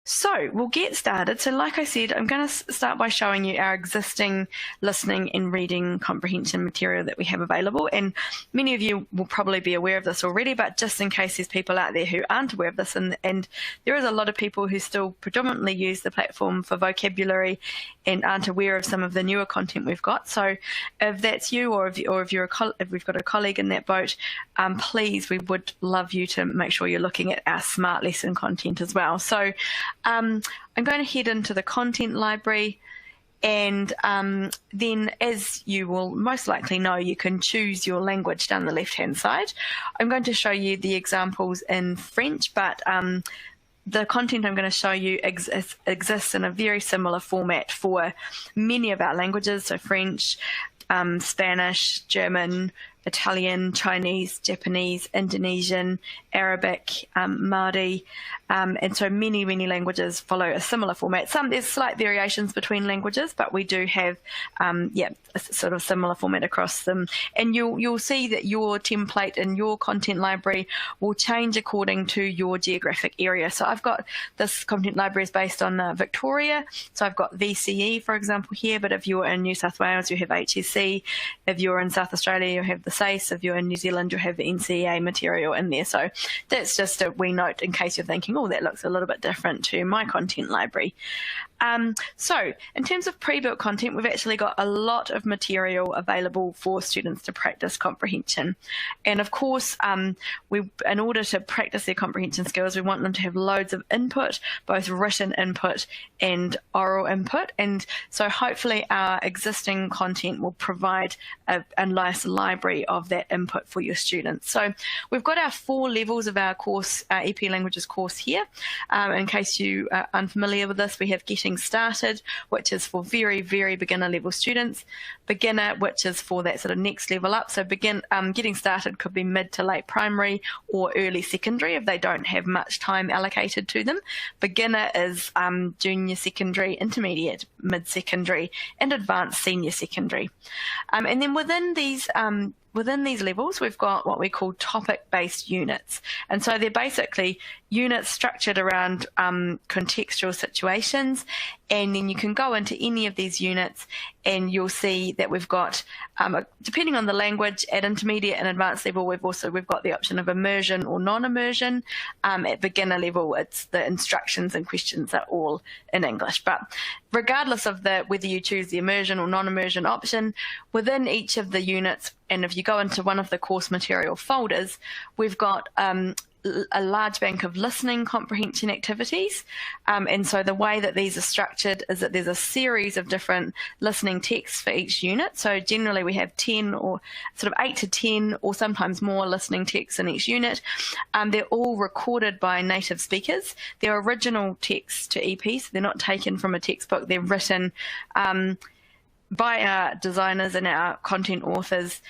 So we'll get started. So like I said, I'm going to start by showing you our existing listening and reading comprehension material that we have available. And many of you will probably be aware of this already, but just in case there's people out there who aren't aware of this, and there is a lot of people who still predominantly use the platform for vocabulary and aren't aware of some of the newer content we've got. So if that's you, or if we've got a colleague in that boat, please, we would love you to make sure you're looking at our smart lesson content as well. So I'm going to head into the content library, and then, as you will most likely know, you can choose your language down the left-hand side. I'm going to show you the examples in French, but the content I'm going to show you exists in a very similar format for many of our languages, so French, Spanish, German, Italian, Chinese, Japanese, Indonesian, Arabic, Māori, and so many languages follow a similar format. There's slight variations between languages, but we do have a sort of similar format across them. And you'll see that your template in your content library will change according to your geographic area. So I've got this content library is based on Victoria, so I've got VCE, for example, here, but if you're in New South Wales, you have HSC. If you're in South Australia, you have the SACE. If you're in New Zealand, you'll have the NCEA material in there. So that's just a wee note in case you're thinking, oh, that looks a little bit different to my content library. So in terms of pre-built content, we've actually got a lot of material available for students to practice comprehension. And of course, in order to practice their comprehension skills, we want them to have loads of input, both written input and oral input. And so hopefully our existing content will provide a nice library of that input for your students. So we've got our 4 levels of our course, our EP Languages course here. In case you are unfamiliar with this, we have Getting Started, which is for very beginner level students. Beginner, which is for that sort of next level up. So Getting Started could be mid to late primary or early secondary if they don't have much time allocated to them. Beginner is junior secondary, intermediate, mid-secondary, and advanced senior secondary. And then within these levels, we've got what we call topic-based units. And so they're basically units structured around contextual situations. And then you can go into any of these units and you'll see that we've got, depending on the language, at intermediate and advanced level, we've got the option of immersion or non-immersion. At beginner level, it's the instructions and questions are all in English. But regardless of whether you choose the immersion or non-immersion option, within each of the units, and if you go into one of the course material folders, we've got a large bank of listening comprehension activities. And so the way that these are structured is that there's a series of different listening texts for each unit. So generally we have 10 or sort of 8 to 10 or sometimes more listening texts in each unit. They're all recorded by native speakers. They're original texts to EP, so they're not taken from a textbook. They're written by our designers and our content authors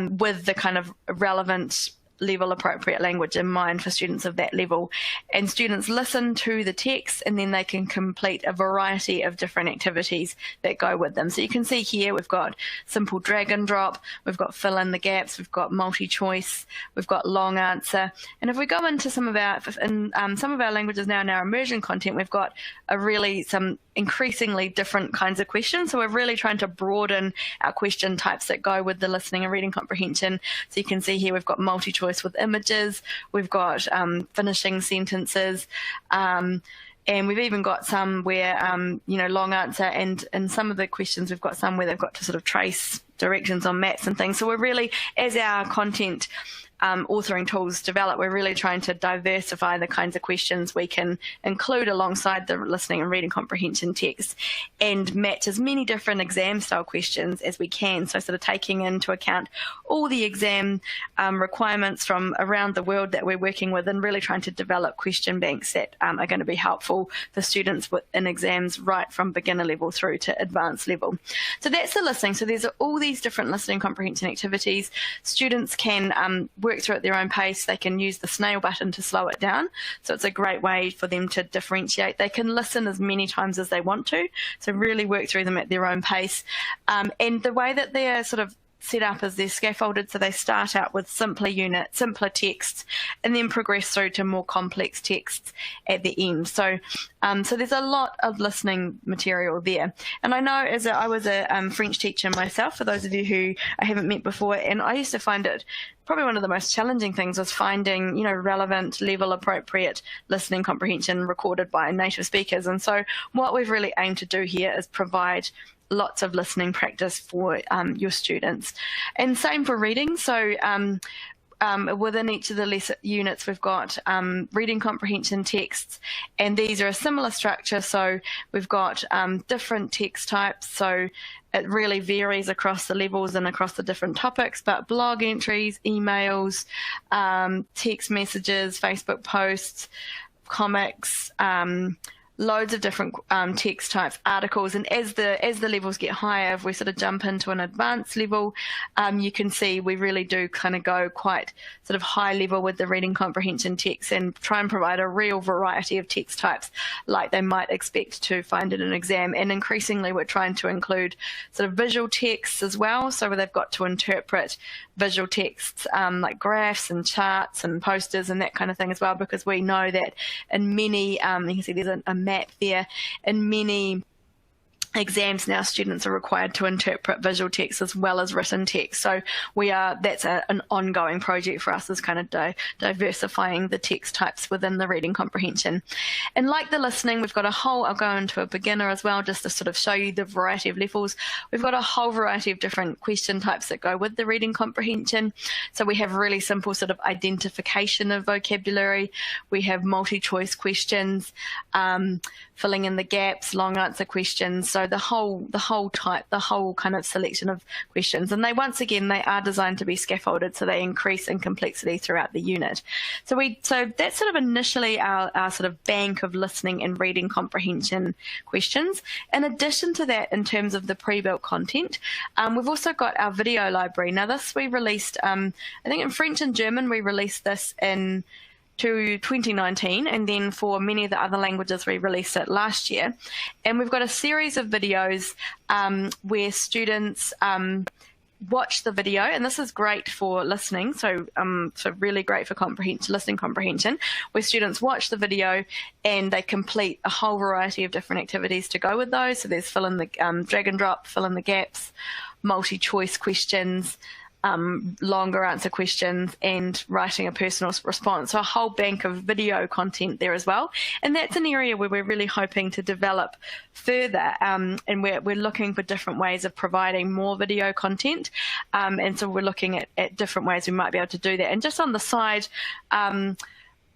with the kind of relevant level appropriate language in mind for students of that level. And students listen to the text and then they can complete a variety of different activities that go with them. So you can see here we've got simple drag and drop, we've got fill in the gaps, we've got multi-choice, we've got long answer. And if we go into some of our languages now in our immersion content, we've got some increasingly different kinds of questions. So we're really trying to broaden our question types that go with the listening and reading comprehension. So you can see here we've got multi-choice with images, we've got finishing sentences, and we've even got some where, long answer, and in some of the questions we've got some where they've got to sort of trace directions on maps and things. So we're really, as our content authoring tools develop, we're really trying to diversify the kinds of questions we can include alongside the listening and reading comprehension text and match as many different exam style questions as we can. So sort of taking into account all the exam requirements from around the world that we're working with and really trying to develop question banks that are going to be helpful for students in exams right from beginner level through to advanced level. So that's the listening. So there's all these different listening comprehension activities. Students can work through at their own pace. They can use the snail button to slow it down. So it's a great way for them to differentiate. They can listen as many times as they want to. So really work through them at their own pace. And the way that they're sort of set up as they're scaffolded, so they start out with simpler texts, and then progress through to more complex texts at the end. So there's a lot of listening material there. And I know, I was a French teacher myself, for those of you who I haven't met before, and I used to find it probably one of the most challenging things was finding, relevant, level appropriate listening comprehension recorded by native speakers. And so what we've really aimed to do here is provide lots of listening practice for your students. And same for reading. So within each of the units, we've got reading comprehension texts, and these are a similar structure. So we've got different text types. So it really varies across the levels and across the different topics, but blog entries, emails, text messages, Facebook posts, comics, loads of different text types, articles, and as the levels get higher, if we sort of jump into an advanced level, you can see we really do kind of go quite sort of high level with the reading comprehension text and try and provide a real variety of text types like they might expect to find in an exam. And increasingly we're trying to include sort of visual texts as well, so they've got to interpret visual texts like graphs and charts and posters and that kind of thing as well, because we know that in many, you can see there's a map there, in many exams now students are required to interpret visual text as well as written text. So that's an ongoing project for us, is kind of diversifying the text types within the reading comprehension. And like the listening, we've got a whole, I'll go into a beginner as well just to sort of show you the variety of levels. We've got a whole variety of different question types that go with the reading comprehension. So we have really simple sort of identification of vocabulary. We have multi-choice questions, filling in the gaps, long answer questions. So the whole kind of selection of questions. And they are designed to be scaffolded, so they increase in complexity throughout the unit. So that's sort of initially our sort of bank of listening and reading comprehension questions. In addition to that, in terms of the pre-built content, we've also got our video library. Now this we released, I think in French and German, we released this in 2019, and then for many of the other languages we released it last year. And we've got a series of videos where students watch the video, and this is great for listening, so really great for listening comprehension, where students watch the video and they complete a whole variety of different activities to go with those. So there's fill in the drag and drop, fill in the gaps, multi-choice questions, longer answer questions, and writing a personal response. So a whole bank of video content there as well. And that's an area where we're really hoping to develop further, and we're looking for different ways of providing more video content. And so we're looking at different ways we might be able to do that. And just on the side,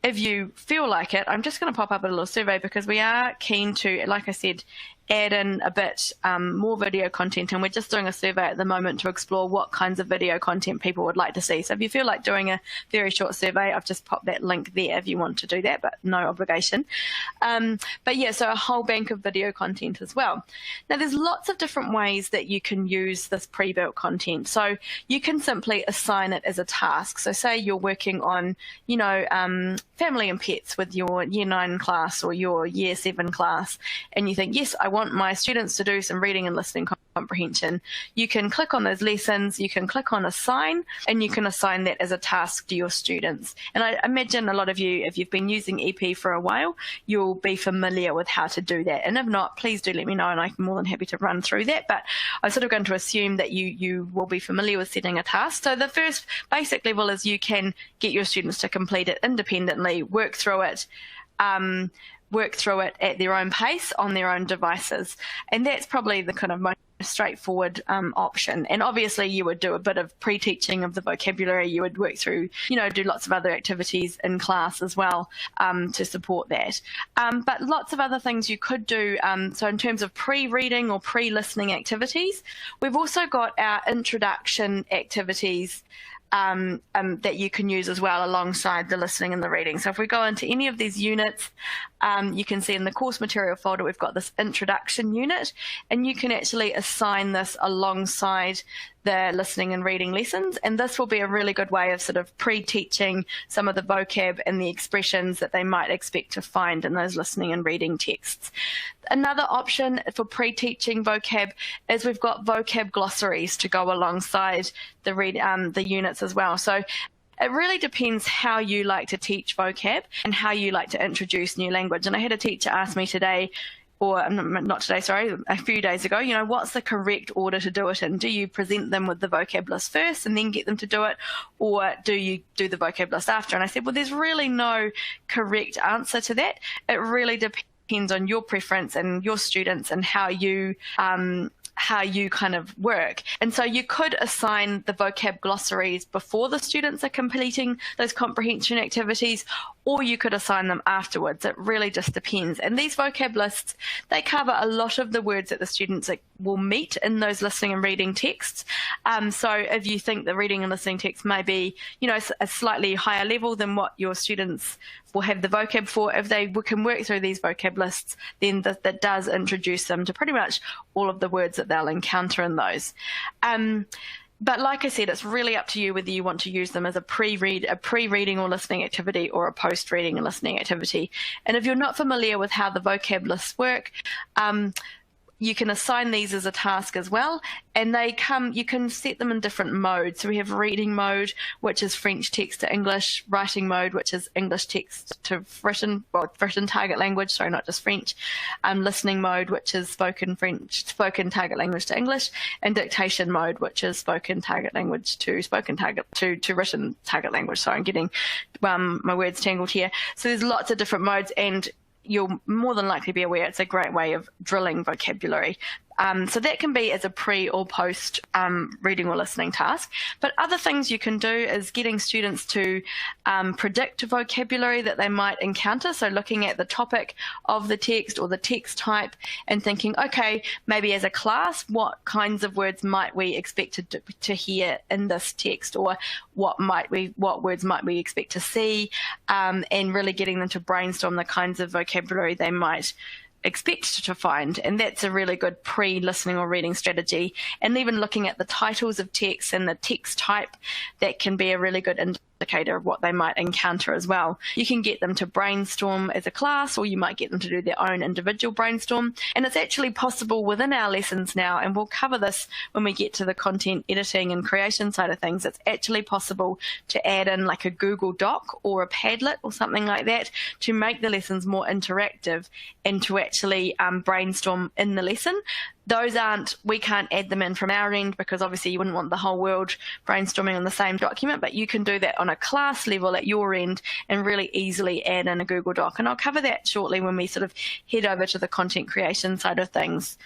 if you feel like it, I'm just going to pop up a little survey, because we are keen to, like I said, add in a bit more video content, and we're just doing a survey at the moment to explore what kinds of video content people would like to see. So if you feel like doing a very short survey, I've just popped that link there if you want to do that, but no obligation. But yeah, so a whole bank of video content as well. Now there's lots of different ways that you can use this pre-built content. So you can simply assign it as a task. So say you're working on, family and pets with your Year 9 class or your Year 7 class, and you think, yes, I want my students to do some reading and listening comprehension. You can click on those lessons, you can click on assign, and you can assign that as a task to your students. And I imagine a lot of you, if you've been using EP for a while, you'll be familiar with how to do that. And if not, please do let me know, and I'm more than happy to run through that. But I'm sort of going to assume that you will be familiar with setting a task. So the first basic level is you can get your students to complete it independently, work through it at their own pace on their own devices. And that's probably the kind of most straightforward option. And obviously you would do a bit of pre-teaching of the vocabulary. You would work through, do lots of other activities in class as well to support that. But lots of other things you could do. So in terms of pre-reading or pre-listening activities, we've also got our introduction activities that you can use as well alongside the listening and the reading. So if we go into any of these units, you can see in the course material folder we've got this introduction unit, and you can actually assign this alongside the listening and reading lessons, and this will be a really good way of sort of pre-teaching some of the vocab and the expressions that they might expect to find in those listening and reading texts. Another option for pre-teaching vocab is we've got vocab glossaries to go alongside the units as well. So it really depends how you like to teach vocab and how you like to introduce new language. And I had a teacher ask me today, or not today, sorry, a few days ago, you know, what's the correct order to do it in? Do you present them with the vocab list first and then get them to do it, or do you do the vocab list after? And I said, well, there's really no correct answer to that. It really depends on your preference and your students and how you kind of work. And so you could assign the vocab glossaries before the students are completing those comprehension activities, or you could assign them afterwards. It really just depends. And these vocab lists, they cover a lot of the words that the students will meet in those listening and reading texts. So if you think the reading and listening text may be, you know, a slightly higher level than what your students will have the vocab for, if they can work through these vocab lists, then that does introduce them to pretty much all of the words that they'll encounter in those. But like I said, it's really up to you whether you want to use them as a pre-reading or listening activity or a post-reading and listening activity. And if you're not familiar with how the vocab lists work, you can assign these as a task as well, and you can set them in different modes. So we have reading mode, which is French text to English, writing mode, which is English text to written target language, sorry, not just French, listening mode, which is spoken target language to English, and dictation mode, which is spoken target language to written target language. So I'm getting my words tangled here. So there's lots of different modes, and you'll more than likely be aware it's a great way of drilling vocabulary. So that can be as a pre or post reading or listening task. But other things you can do is getting students to predict vocabulary that they might encounter. So looking at the topic of the text or the text type and thinking, okay, maybe as a class, what kinds of words might we expect to hear in this text, or what words might we expect to see, and really getting them to brainstorm the kinds of vocabulary they might expect to find. And that's a really good pre-listening or reading strategy. And even looking at the titles of text and the text type, that can be a really good indicator of what they might encounter as well. You can get them to brainstorm as a class, or you might get them to do their own individual brainstorm. And it's actually possible within our lessons now, and we'll cover this when we get to the content editing and creation side of things, it's actually possible to add in like a Google Doc or a Padlet or something like that to make the lessons more interactive and to actually brainstorm in the lesson. We can't add them in from our end, because obviously you wouldn't want the whole world brainstorming on the same document, but you can do that on a class level at your end and really easily add in a Google Doc. And I'll cover that shortly when we sort of head over to the content creation side of things.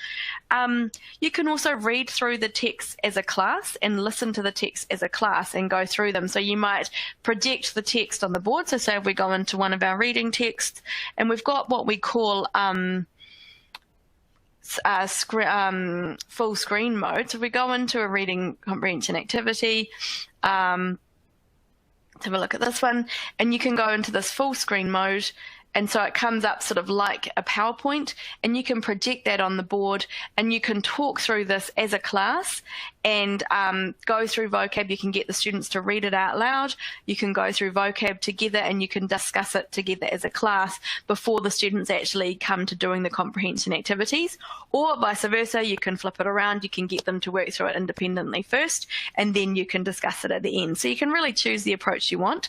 You can also read through the text as a class and listen to the text as a class and go through them. So you might project the text on the board. So say if we go into one of our reading texts and we've got what we call full screen mode. So if we go into a reading comprehension activity, let's have a look at this one, and you can go into this full screen mode, and so it comes up sort of like a PowerPoint, and you can project that on the board, and you can talk through this as a class and go through vocab. You can get the students to read it out loud. You can go through vocab together, and you can discuss it together as a class before the students actually come to doing the comprehension activities, or vice versa. You can flip it around. You can get them to work through it independently first, and then you can discuss it at the end. So you can really choose the approach you want.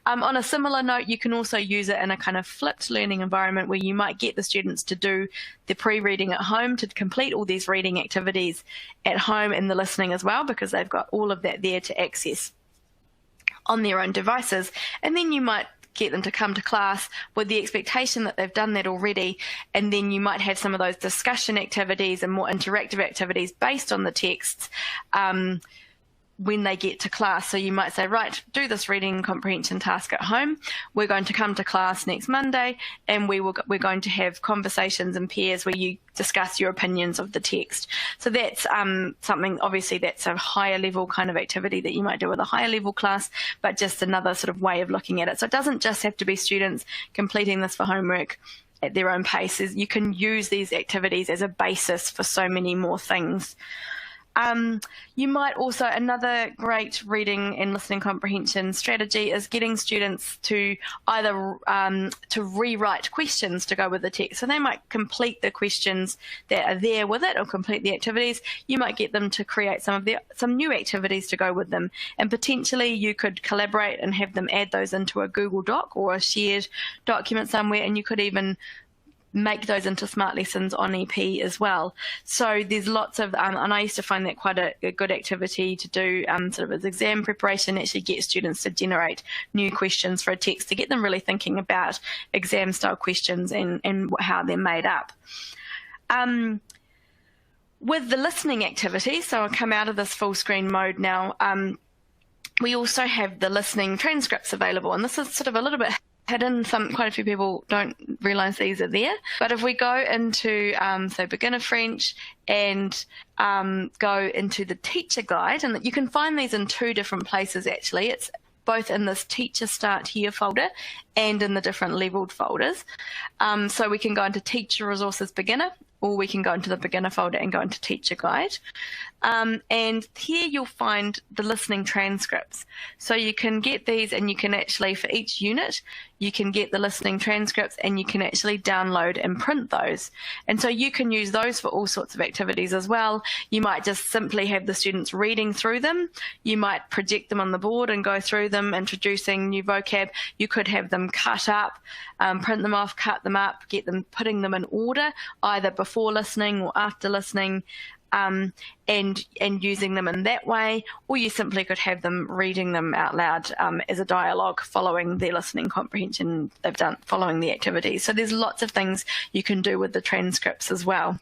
On a similar note, you can also use it in a kind of flipped learning environment where you might get the students to do the pre-reading at home, to complete all these reading activities at home, and the listening as well, because they've got all of that there to access on their own devices. And then you might get them to come to class with the expectation that they've done that already, and then you might have some of those discussion activities and more interactive activities based on the texts when they get to class. So you might say, right, do this reading comprehension task at home. We're going to come to class next Monday, and we're going to have conversations in pairs where you discuss your opinions of the text. So that's something, obviously that's a higher level kind of activity that you might do with a higher level class, but just another sort of way of looking at it. So it doesn't just have to be students completing this for homework at their own pace. You can use these activities as a basis for so many more things. You might also, another great reading and listening comprehension strategy is getting students to either to rewrite questions to go with the text. So they might complete the questions that are there with it or complete the activities. You might get them to create some new activities to go with them. And potentially you could collaborate and have them add those into a Google Doc or a shared document somewhere, and you could even make those into smart lessons on EP as well. So there's lots of, and I used to find that quite a good activity to do sort of as exam preparation, actually get students to generate new questions for a text to get them really thinking about exam style questions and how they're made up. With the listening activity, so I'll come out of this full screen mode now, we also have the listening transcripts available, and this is sort of a little bit hidden. Quite a few people don't realise these are there. But if we go into, so beginner French and go into the teacher guide, and you can find these in two different places actually. It's both in this Teacher Start Here folder and in the different leveled folders. So we can go into Teacher Resources Beginner, or we can go into the Beginner folder and go into Teacher Guide. And here you'll find the listening transcripts. So you can get these, and you can actually, for each unit, you can get the listening transcripts, and you can actually download and print those. And so you can use those for all sorts of activities as well. You might just simply have the students reading through them. You might project them on the board and go through them, introducing new vocab. You could have them cut up, print them off, cut them up, putting them in order, either before listening or after listening, and using them in that way, or you simply could have them reading them out loud as a dialogue following their listening comprehension they've done, following the activities. So there's lots of things you can do with the transcripts as well.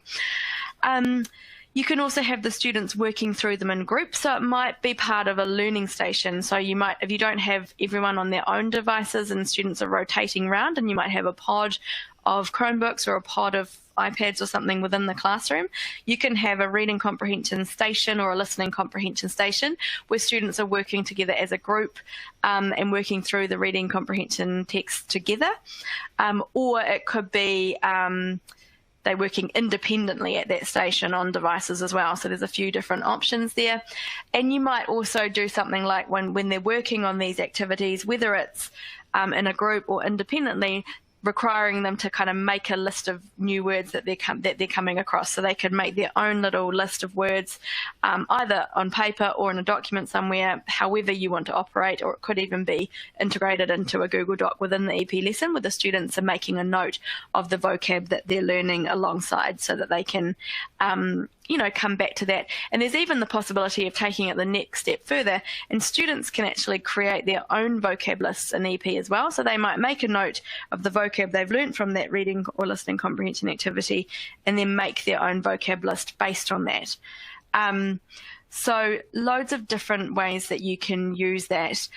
You can also have the students working through them in groups, so it might be part of a learning station. So you might, if you don't have everyone on their own devices and students are rotating around, and you might have a pod of Chromebooks or a pod of iPads or something within the classroom, you can have a reading comprehension station or a listening comprehension station where students are working together as a group and working through the reading comprehension text together. Or it could be they're working independently at that station on devices as well. So there's a few different options there. And you might also do something like when they're working on these activities, whether it's in a group or independently, requiring them to kind of make a list of new words that they're coming across. So they could make their own little list of words, either on paper or in a document somewhere, however you want to operate, or it could even be integrated into a Google Doc within the EP lesson, where the students are making a note of the vocab that they're learning alongside, so that they can come back to that. And there's even the possibility of taking it the next step further, and students can actually create their own vocab lists in EP as well. So they might make a note of the vocab they've learned from that reading or listening comprehension activity, and then make their own vocab list based on that. So loads of different ways that you can use that.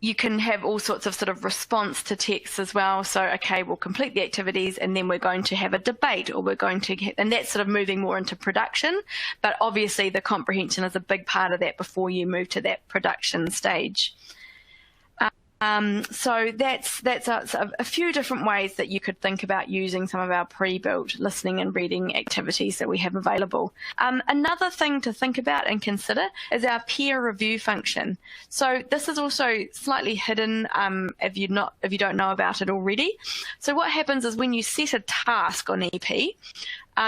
You can have all sorts of sort of response to text as well. So, okay, we'll complete the activities, and then we're going to have a debate, or we're going to get, and that's sort of moving more into production. But obviously the comprehension is a big part of that before you move to that production stage. So that's a few different ways that you could think about using some of our pre-built listening and reading activities that we have available. Another thing to think about and consider is our peer review function. So this is also slightly hidden if you don't know about it already. So what happens is when you set a task on EP,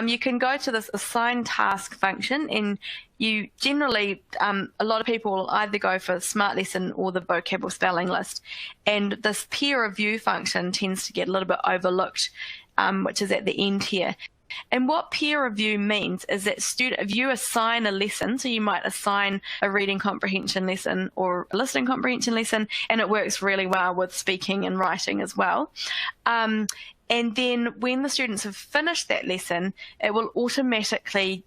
you can go to this assign task function, and you generally, a lot of people will either go for Smart Lesson or the vocab or spelling list. And this peer review function tends to get a little bit overlooked, which is at the end here. And what peer review means is that if you assign a lesson, so you might assign a reading comprehension lesson or a listening comprehension lesson, and it works really well with speaking and writing as well. And then when the students have finished that lesson, it will automatically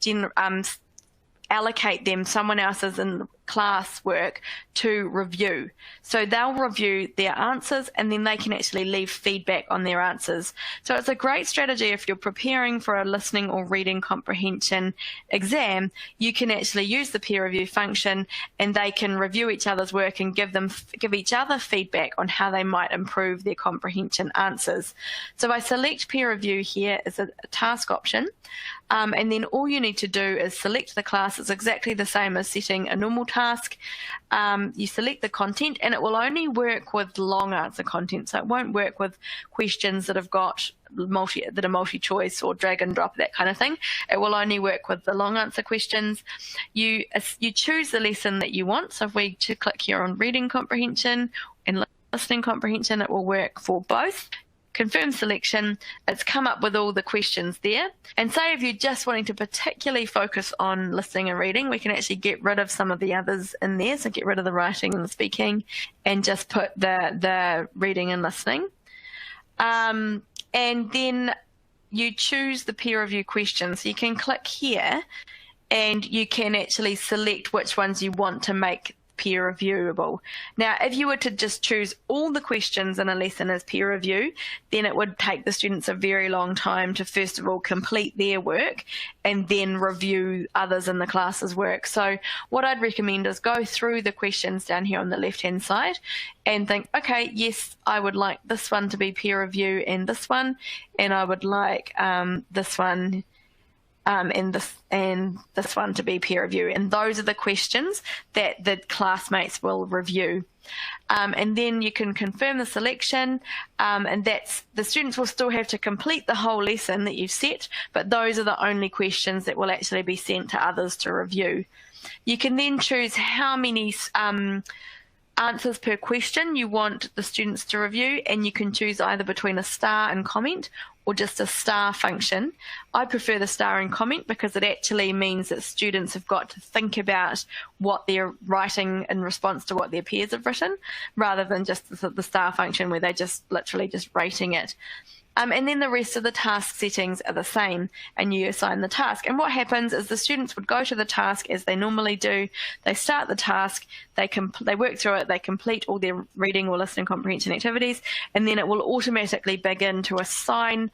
allocate them, someone else is in classwork to review. So they'll review their answers and then they can actually leave feedback on their answers. So it's a great strategy if you're preparing for a listening or reading comprehension exam. You can actually use the peer review function and they can review each other's work and give each other feedback on how they might improve their comprehension answers. So I select peer review here as a task option. And then all you need to do is select the class. It's exactly the same as setting a normal task. You select the content and it will only work with long answer content. So it won't work with questions that have got that are multi-choice or drag and drop, that kind of thing. It will only work with the long answer questions. You choose the lesson that you want. So if we click here on reading comprehension and listening comprehension, it will work for both. Confirm selection, it's come up with all the questions there. And say if you're just wanting to particularly focus on listening and reading, we can actually get rid of some of the others in there. So get rid of the writing and the speaking and just put the reading and listening. And then you choose the peer review questions. So you can click here and you can actually select which ones you want to make peer reviewable. Now, if you were to just choose all the questions in a lesson as peer review, then it would take the students a very long time to first of all complete their work and then review others in the class's work. So what I'd recommend is go through the questions down here on the left-hand side and think, okay, yes, I would like this one to be peer review and this I would like this one and this one to be peer review. And those are the questions that the classmates will review. And then you can confirm the selection, and that's the students will still have to complete the whole lesson that you've set, but those are the only questions that will actually be sent to others to review. You can then choose how many answers per question you want the students to review, and you can choose either between a star and comment or just a star function. I prefer the star and comment because it actually means that students have got to think about what they're writing in response to what their peers have written, rather than just the star function where they're just literally just rating it. And then the rest of the task settings are the same, and you assign the task. And what happens is the students would go to the task as they normally do. They start the task, they work through it, they complete all their reading or listening comprehension activities, and then it will automatically begin to assign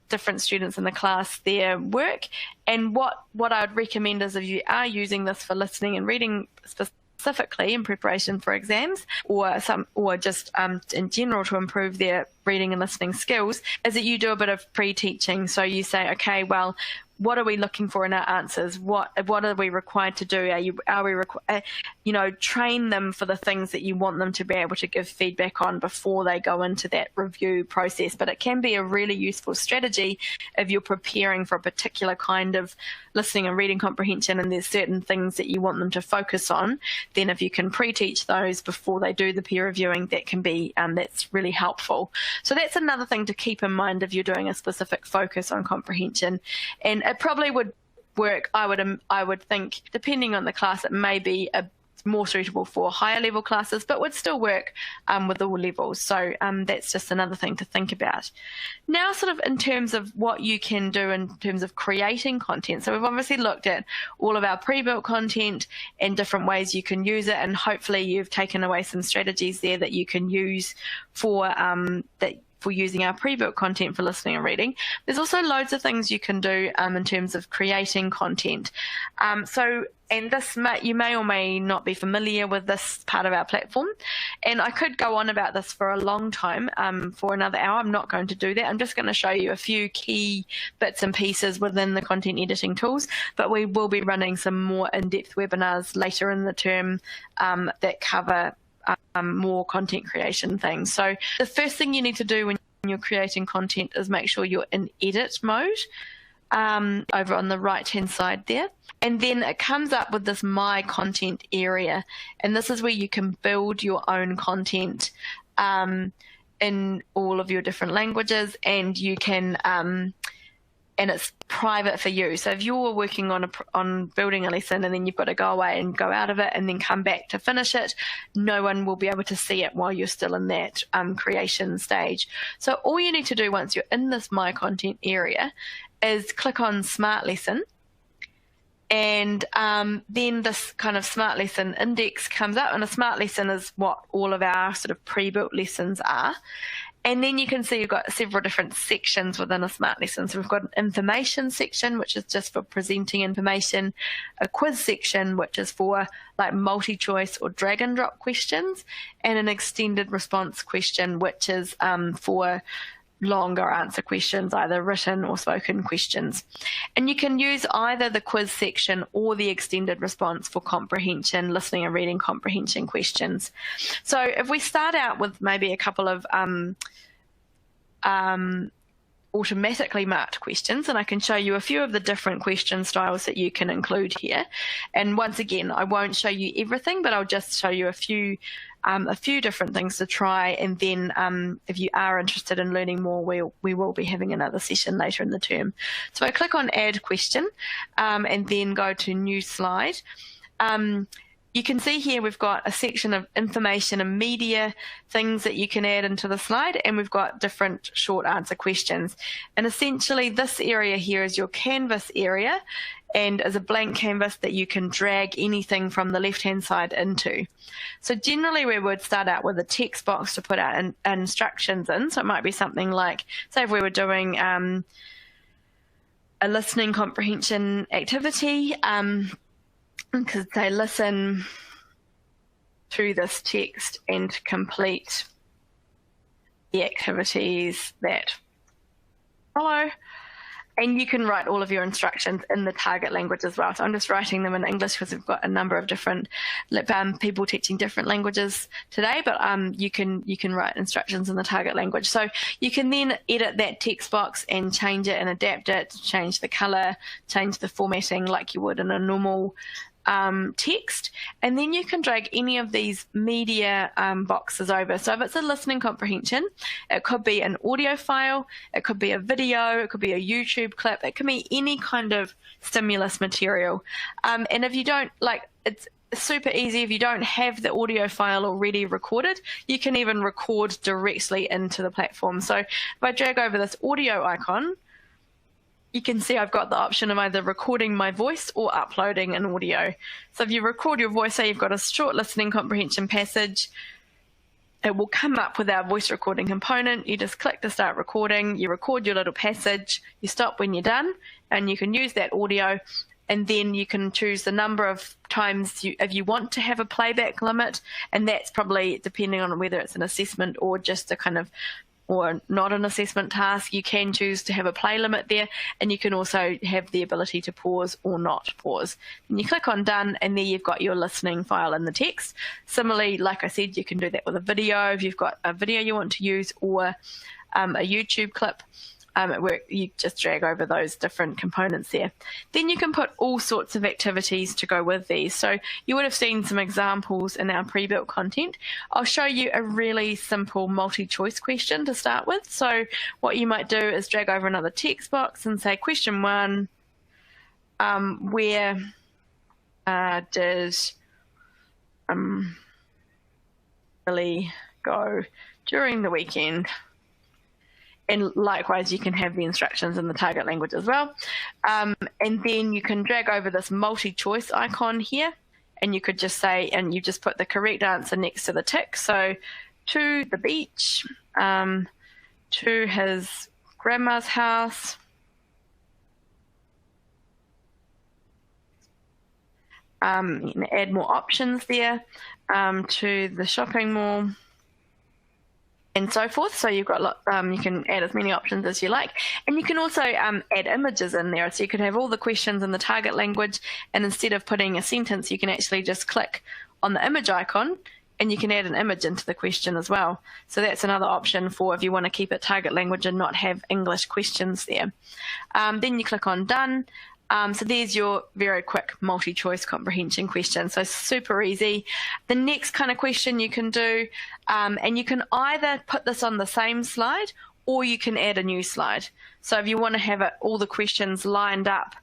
different students in the class their work. And what I would recommend is if you are using this for listening and reading specifically in preparation for exams or just in general to improve their reading and listening skills, is that you do a bit of pre-teaching. So you say, okay, well, what are we looking for in our answers? What are we required to do? Are we train them for the things that you want them to be able to give feedback on before they go into that review process. But it can be a really useful strategy if you're preparing for a particular kind of listening and reading comprehension and there's certain things that you want them to focus on. Then if you can pre-teach those before they do the peer reviewing, that can be that's really helpful. So that's another thing to keep in mind if you're doing a specific focus on comprehension. And it probably would work, I would think, depending on the class, it may be more suitable for higher level classes, but would still work with all levels. So that's just another thing to think about. Now, sort of in terms of what you can do in terms of creating content. So we've obviously looked at all of our pre-built content and different ways you can use it, and hopefully you've taken away some strategies there that you can use for using our pre-built content for listening and reading. There's also loads of things you can do in terms of creating content. And this you may or may not be familiar with this part of our platform. And I could go on about this for a long time, for another hour. I'm not going to do that. I'm just going to show you a few key bits and pieces within the content editing tools, but we will be running some more in-depth webinars later in the term that cover more content creation things. So the first thing you need to do when you're creating content is make sure you're in edit mode over on the right hand side there, and then it comes up with this my content area, and this is where you can build your own content in all of your different languages, and you can and it's private for you. So if you're working on building a lesson and then you've got to go away and go out of it and then come back to finish it, no one will be able to see it while you're still in that creation stage. So all you need to do once you're in this My Content area is click on Smart Lesson, And then this kind of Smart Lesson index comes up, and a Smart Lesson is what all of our sort of pre-built lessons are. And then you can see you've got several different sections within a Smart Lesson. So we've got an information section, which is just for presenting information, a quiz section, which is for like multi-choice or drag and drop questions, and an extended response question, which is for longer answer questions, either written or spoken questions. And you can use either the quiz section or the extended response for comprehension, listening and reading comprehension questions. So if we start out with maybe a couple of automatically marked questions, and I can show you a few of the different question styles that you can include here. And once again, I won't show you everything, but I'll just show you a few different things to try, and then if you are interested in learning more, we will be having another session later in the term. So I click on Add Question and then go to New Slide. You can see here we've got a section of information and media things that you can add into the slide, and we've got different short answer questions. And essentially this area here is your canvas area, and is a blank canvas that you can drag anything from the left-hand side into. So generally we would start out with a text box to put out instructions in. So it might be something like, say if we were doing a listening comprehension activity, because they listen to this text and complete the activities that follow. And you can write all of your instructions in the target language as well. So I'm just writing them in English because we've got a number of different people teaching different languages today, but you can write instructions in the target language. So you can then edit that text box and change it and adapt it, change the color, change the formatting like you would in a normal text, and then you can drag any of these media boxes over. So if it's a listening comprehension, it could be an audio file, it could be a video, it could be a YouTube clip, it can be any kind of stimulus material. And if you don't, like, it's super easy. If you don't have the audio file already recorded, you can even record directly into the platform. So if I drag over this audio icon, you can see I've got the option of either recording my voice or uploading an audio. So if you record your voice, say you've got a short listening comprehension passage, it will come up with our voice recording component. You just click to start recording, you record your little passage, you stop when you're done, and you can use that audio, and then you can choose the number of times if you want to have a playback limit, and that's probably depending on whether it's an assessment or just a kind of or not an assessment task. You can choose to have a play limit there, and you can also have the ability to pause or not pause. And you click on done, and there you've got your listening file in the text. Similarly, like I said, you can do that with a video if you've got a video you want to use, or a YouTube clip. You just drag over those different components there. Then you can put all sorts of activities to go with these. So you would have seen some examples in our pre-built content. I'll show you a really simple multi-choice question to start with. So what you might do is drag over another text box and say, question 1, where did Billy go during the weekend? And likewise, you can have the instructions in the target language as well. And then you can drag over this multi-choice icon here, and you could just say, and you just put the correct answer next to the tick. So to the beach, to his grandma's house, you can add more options there, to the shopping mall, and so forth. So you've got you can add as many options as you like, and you can also add images in there. So you could have all the questions in the target language, and instead of putting a sentence, you can actually just click on the image icon, and you can add an image into the question as well. So that's another option for if you want to keep it target language and not have English questions there. Then you click on done. So there's your very quick multi-choice comprehension question. So super easy. The next kind of question you can do, and you can either put this on the same slide or you can add a new slide. So if you want to have all the questions lined up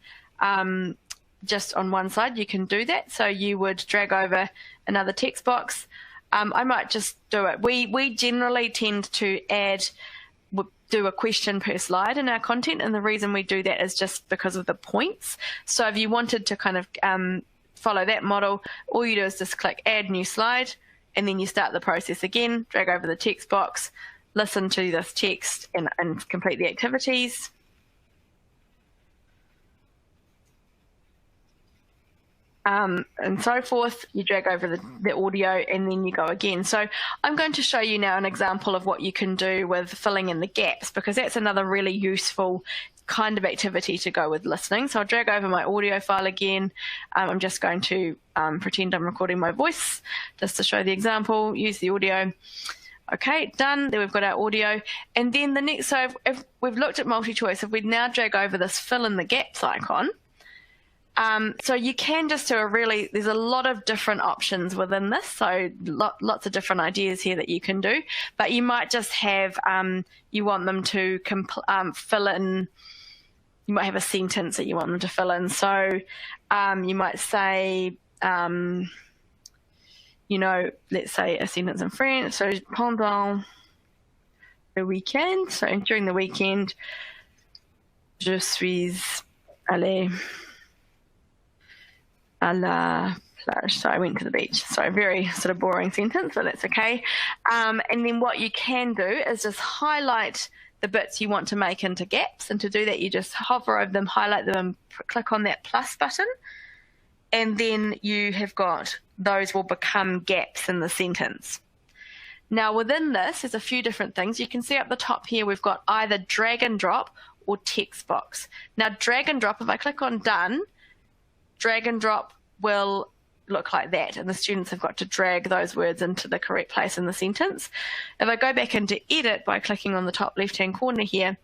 just on one side, you can do that. So you would drag over another text box. I might just do it. We generally tend to add do a question per slide in our content, and the reason we do that is just because of the points. So if you wanted to kind of follow that model, all you do is just click Add New Slide, and then you start the process again, drag over the text box, listen to this text and complete the activities. And so forth. You drag over the audio and then you go again. So I'm going to show you now an example of what you can do with filling in the gaps, because that's another really useful kind of activity to go with listening. So I'll drag over my audio file again. I'm just going to pretend I'm recording my voice just to show the example, use the audio. Okay, done. There we've got our audio. And then the next, so if we've looked at multi-choice, if we now drag over this fill in the gaps icon, so you can just do there's a lot of different options within this, so lots of different ideas here that you can do, but you might just have, you want them to fill in, you might have a sentence that you want them to fill in, so you might say, you know, let's say a sentence in French, so pendant le week-end, so during the weekend, je suis allée à la plage. So I went to the beach. So a very sort of boring sentence, but that's okay. And then what you can do is just highlight the bits you want to make into gaps. And to do that, you just hover over them, highlight them, and click on that plus button. And then you have got, those will become gaps in the sentence. Now within this, there's a few different things. You can see up the top here, we've got either drag and drop or text box. Now drag and drop, if I click on done, drag and drop will look like that, and the students have got to drag those words into the correct place in the sentence. If I go back into edit by clicking on the top left-hand corner here,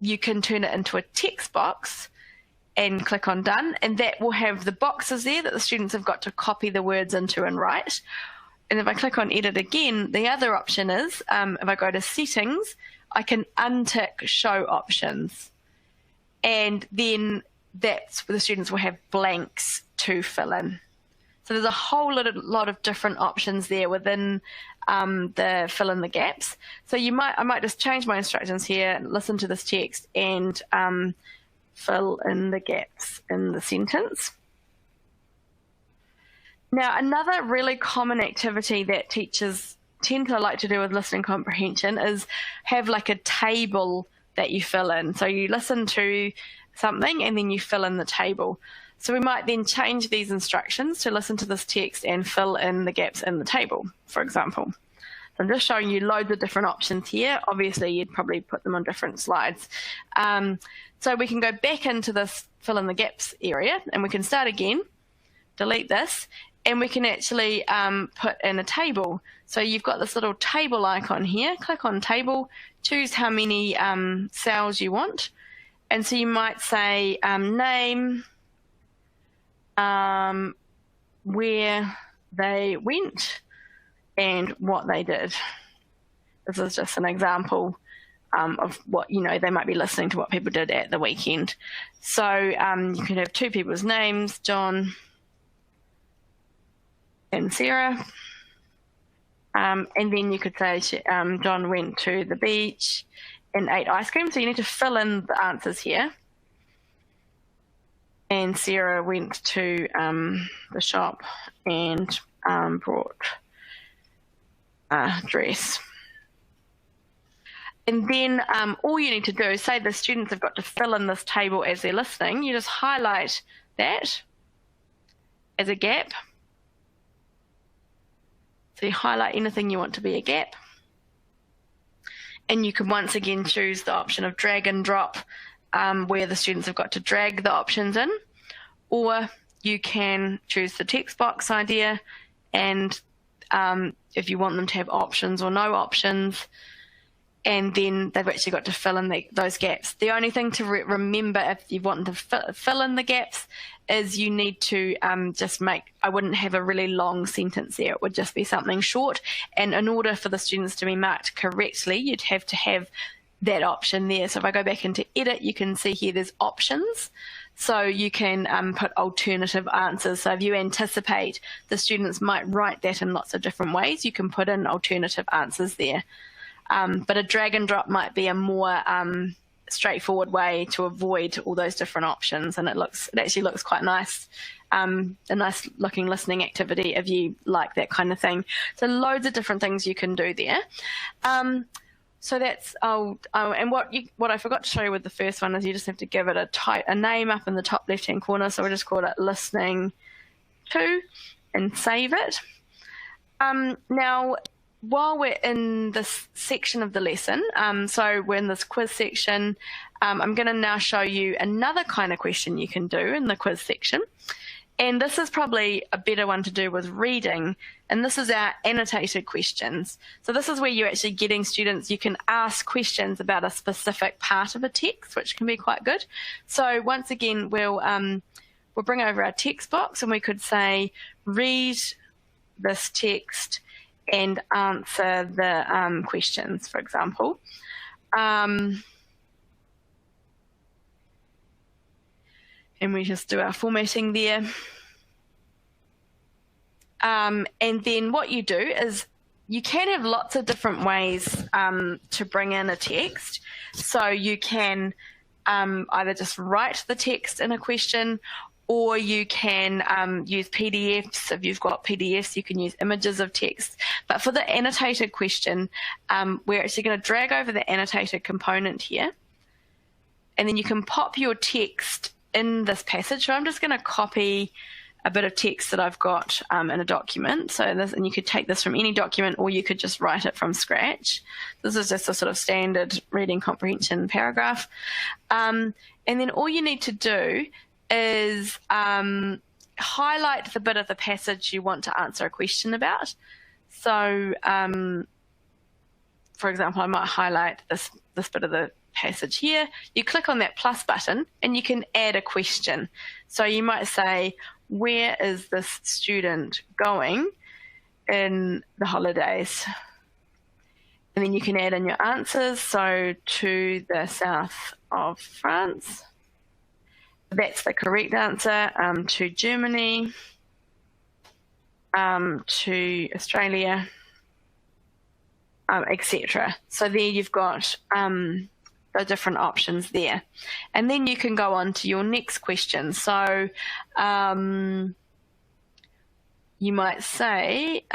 you can turn it into a text box and click on done, and that will have the boxes there that the students have got to copy the words into and write. And if I click on edit again, the other option is, if I go to settings, I can untick show options, and then that's where the students will have blanks to fill in. So there's a whole lot of different options there within the fill in the gaps. So I might just change my instructions here, listen to this text, and fill in the gaps in the sentence. Now, another really common activity that teachers tend to like to do with listening comprehension is have like a table that you fill in. So you listen to something and then you fill in the table. So we might then change these instructions to listen to this text and fill in the gaps in the table, for example. So I'm just showing you loads of different options here. Obviously, you'd probably put them on different slides. So we can go back into this fill in the gaps area, and we can start again, delete this, and we can actually put in a table. So you've got this little table icon here. Click on table, choose how many cells you want. And so you might say name, where they went, and what they did. This is just an example of what, they might be listening to what people did at the weekend. So you can have two people's names, John and Sarah. And then you could say John went to the beach and ate ice cream. So you need to fill in the answers here. And Sarah went to the shop and brought a dress. And then all you need to do is say the students have got to fill in this table as they're listening. You just highlight that as a gap. So you highlight anything you want to be a gap. And you can once again choose the option of drag and drop, where the students have got to drag the options in. Or you can choose the text box idea, and if you want them to have options or no options, and then they've actually got to fill in those gaps. The only thing to remember if you want them to fill in the gaps is you need to I wouldn't have a really long sentence there. It would just be something short. And in order for the students to be marked correctly, you'd have to have that option there. So if I go back into edit, you can see here there's options. So you can put alternative answers. So if you anticipate the students might write that in lots of different ways, you can put in alternative answers there. but a drag and drop might be a more straightforward way to avoid all those different options, and it actually looks quite nice. A nice looking listening activity if you like that kind of thing. So loads of different things you can do there. So that's and what I forgot to show you with the first one is you just have to give it a name up in the top left hand corner. So we'll just call it listening to and save it. Now, while we're in this section of the lesson, so we're in this quiz section, I'm going to now show you another kind of question you can do in the quiz section. And this is probably a better one to do with reading, and this is our annotated questions. So this is where you're actually getting students, you can ask questions about a specific part of a text, which can be quite good. So once again, we'll bring over our text box, and we could say, read this text and answer the questions, for example. And we just do our formatting there. And then what you do is you can have lots of different ways to bring in a text. So you can either just write the text in a question, or you can use PDFs. If you've got PDFs, you can use images of text. But for the annotated question, we're actually going to drag over the annotated component here. And then you can pop your text in this passage. So I'm just going to copy a bit of text that I've got in a document. So this, and you could take this from any document, or you could just write it from scratch. This is just a sort of standard reading comprehension paragraph. And then all you need to do is highlight the bit of the passage you want to answer a question about. So, for example, I might highlight this bit of the passage here. You click on that plus button and you can add a question. So you might say, where is this student going in the holidays? And then you can add in your answers. So to the south of France. That's the correct answer. To Germany, to Australia, etc. So there you've got the different options there. And then you can go on to your next question. So you might say,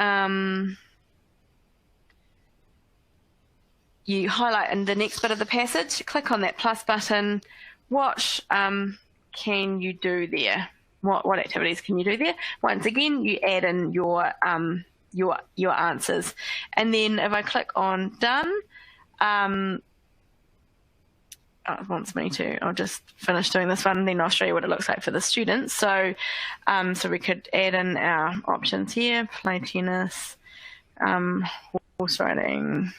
you highlight in the next bit of the passage, click on that plus button, what can you do there? What activities can you do there? Once again, you add in your answers. And then if I click on done, it wants me to, I'll just finish doing this one, and then I'll show you what it looks like for the students. So so we could add in our options here, play tennis, horse riding,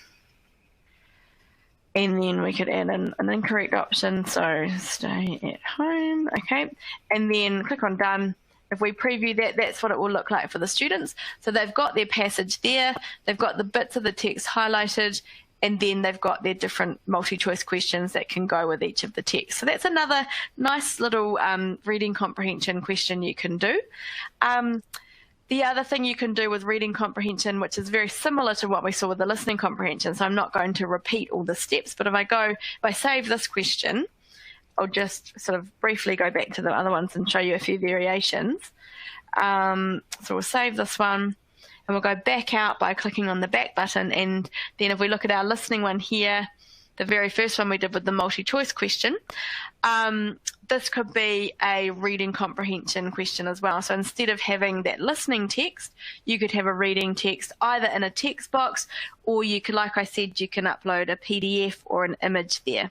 and then we could add in an incorrect option, so stay at home, okay, and then click on done. If we preview that, that's what it will look like for the students. So they've got their passage there, they've got the bits of the text highlighted, and then they've got their different multi-choice questions that can go with each of the text. So that's another nice little reading comprehension question you can do. The other thing you can do with reading comprehension, which is very similar to what we saw with the listening comprehension, so I'm not going to repeat all the steps, but if I save this question, I'll just sort of briefly go back to the other ones and show you a few variations. So we'll save this one, and we'll go back out by clicking on the back button, and then if we look at our listening one here, the very first one we did with the multi-choice question, this could be a reading comprehension question as well. So instead of having that listening text, you could have a reading text either in a text box, or you could, like I said, you can upload a PDF or an image there.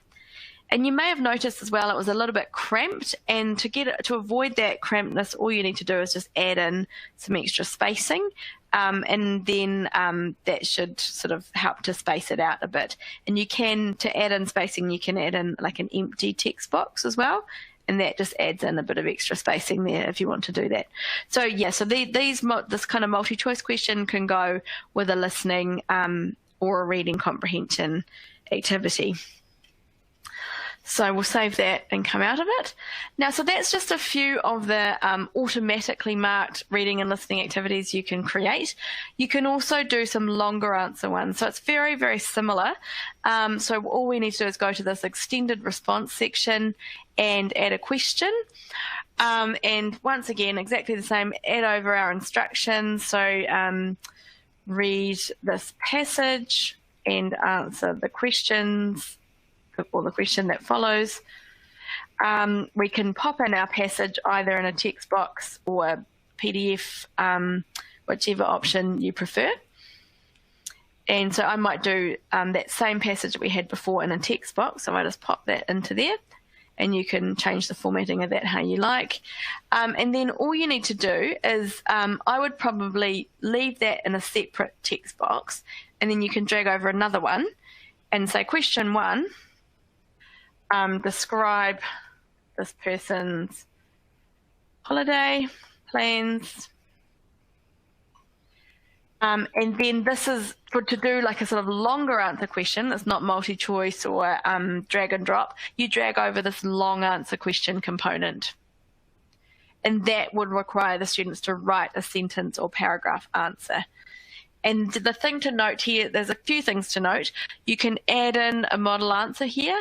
And you may have noticed as well it was a little bit cramped, and to avoid that crampedness, all you need to do is just add in some extra spacing, and then that should sort of help to space it out a bit. And you can, to add in spacing, you can add in like an empty text box as well, and that just adds in a bit of extra spacing there if you want to do that. So yeah, so this kind of multi-choice question can go with a listening or a reading comprehension activity. So we'll save that and come out of it. Now, so that's just a few of the automatically marked reading and listening activities you can create. You can also do some longer answer ones. So it's very, very similar. So all we need to do is go to this extended response section and add a question. And once again, exactly the same, add over our instructions. So read this passage and answer the questions, or the question that follows. We can pop in our passage either in a text box or PDF, whichever option you prefer. And so I might do that same passage that we had before in a text box, so I just pop that into there, and you can change the formatting of that how you like. And then all you need to do is, I would probably leave that in a separate text box, and then you can drag over another one and say question 1, describe this person's holiday plans. And then this is to do like a sort of longer answer question. It's not multi-choice or drag and drop. You drag over this long answer question component. And that would require the students to write a sentence or paragraph answer. And the thing to note here, there's a few things to note. You can add in a model answer here.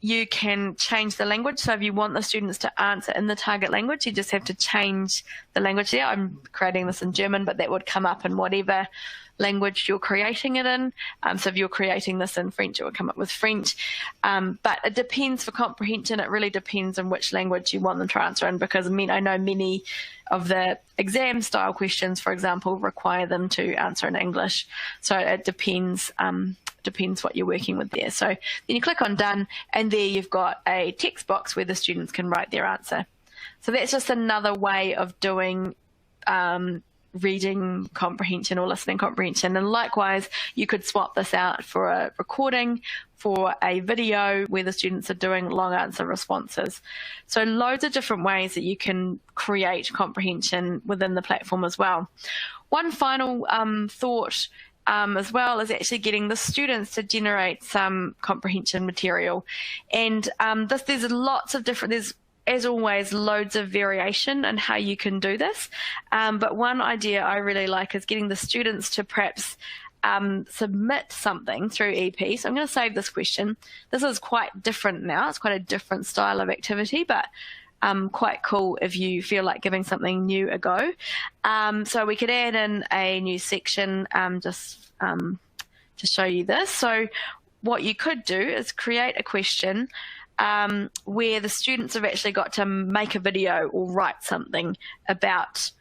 You can change the language. So if you want the students to answer in the target language, you just have to change the language there. I'm creating this in German, but that would come up in whatever language you're creating it in. So if you're creating this in French, it would come up with French. But it depends for comprehension. It really depends on which language you want them to answer in, because I know many of the exam style questions, for example, require them to answer in English. So it depends what you're working with there. So then you click on done, and there you've got a text box where the students can write their answer. So that's just another way of doing reading comprehension or listening comprehension. And likewise, you could swap this out for a recording, for a video where the students are doing long answer responses. So loads of different ways that you can create comprehension within the platform as well. One final thought as well is actually getting the students to generate some comprehension material. And there's lots of different, there's, as always, loads of variation in how you can do this. But one idea I really like is getting the students to perhaps submit something through EP. So I'm going to save this question. This is quite different now. It's quite a different style of activity, but quite cool if you feel like giving something new a go. So we could add in a new section just to show you this. So what you could do is create a question where the students have actually got to make a video or write something about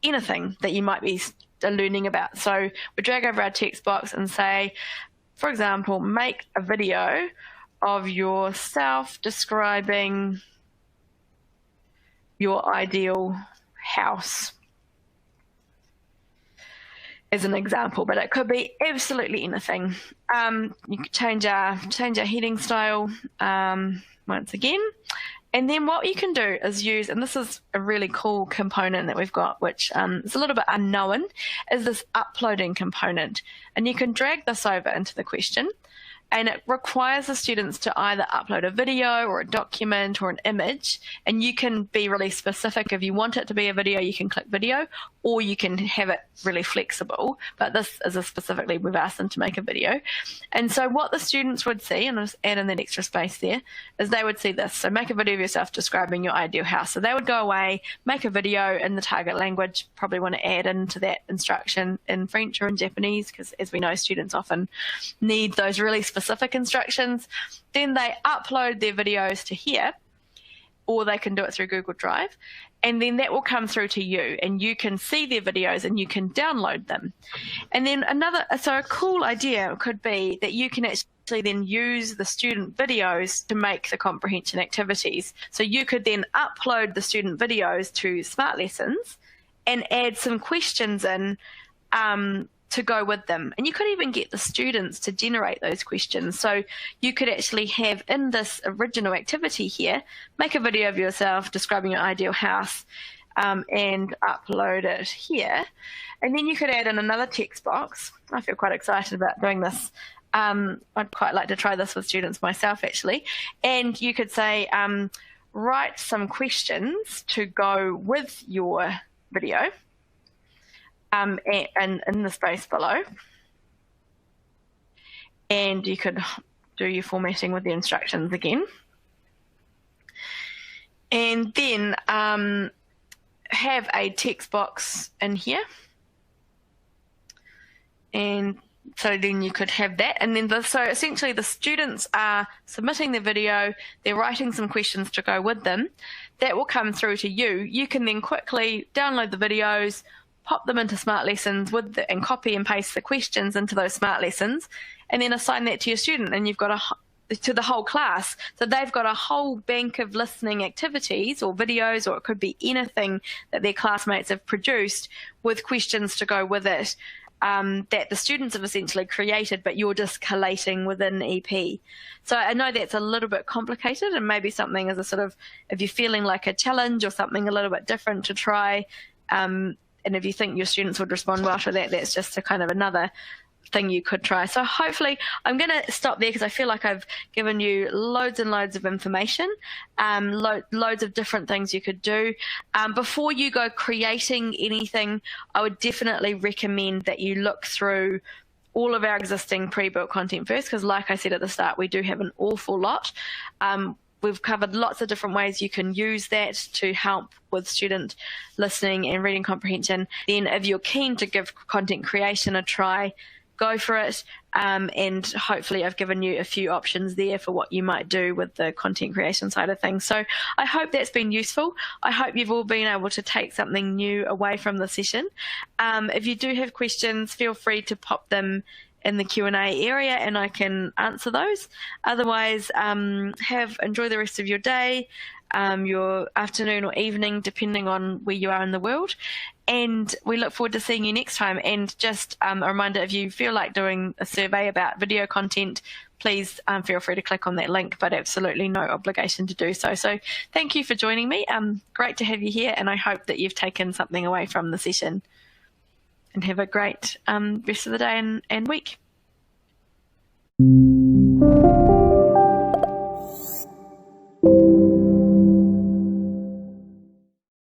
anything that you might be learning about. So we drag over our text box and say, for example, make a video of yourself describing your ideal house, as an example, but it could be absolutely anything. You could change our heading style once again. And then what you can do is use, and this is a really cool component that we've got, which is a little bit unknown, is this uploading component. And you can drag this over into the question, and it requires the students to either upload a video or a document or an image, and you can be really specific. If you want it to be a video, you can click video, or you can have it really flexible, but this is specifically, we've asked them to make a video. And so what the students would see, and I'll just add in that extra space there, is they would see this. So make a video of yourself describing your ideal house. So they would go away, make a video in the target language, probably want to add into that instruction in French or in Japanese, because as we know, students often need those really specific instructions. Then they upload their videos to here, or they can do it through Google Drive, and then that will come through to you, and you can see their videos and you can download them. And then so a cool idea could be that you can actually then use the student videos to make the comprehension activities. So you could then upload the student videos to Smart Lessons and add some questions in to go with them. And you could even get the students to generate those questions. So you could actually have in this original activity here, make a video of yourself describing your ideal house and upload it here. And then you could add in another text box. I feel quite excited about doing this. I'd quite like to try this with students myself, actually. And you could say, write some questions to go with your video and in the space below. And you could do your formatting with the instructions again. And then have a text box in here. And so then you could have that. And then so essentially the students are submitting their video, they're writing some questions to go with them. That will come through to you. You can then quickly download the videos, pop them into Smart Lessons and copy and paste the questions into those Smart Lessons, and then assign that to your student, and you've got to the whole class. So they've got a whole bank of listening activities or videos, or it could be anything that their classmates have produced with questions to go with it, that the students have essentially created, but you're just collating within EP. So I know that's a little bit complicated, and maybe something as a sort of, if you're feeling like a challenge or something a little bit different to try, and if you think your students would respond well to that, that's just a kind of another thing you could try. So hopefully, I'm going to stop there because I feel like I've given you loads and loads of information, loads of different things you could do. Before you go creating anything, I would definitely recommend that you look through all of our existing pre-built content first, because like I said at the start, we do have an awful lot. We've covered lots of different ways you can use that to help with student listening and reading comprehension. Then if you're keen to give content creation a try, go for it. And hopefully I've given you a few options there for what you might do with the content creation side of things. So I hope that's been useful. I hope you've all been able to take something new away from the session. If you do have questions, feel free to pop them in the Q&A area and I can answer those. Otherwise, enjoy the rest of your day, your afternoon or evening, depending on where you are in the world. And we look forward to seeing you next time. And just a reminder, if you feel like doing a survey about video content, please feel free to click on that link, but absolutely no obligation to do so. So thank you for joining me. Great to have you here, and I hope that you've taken something away from the session. And have a great rest of the day and week.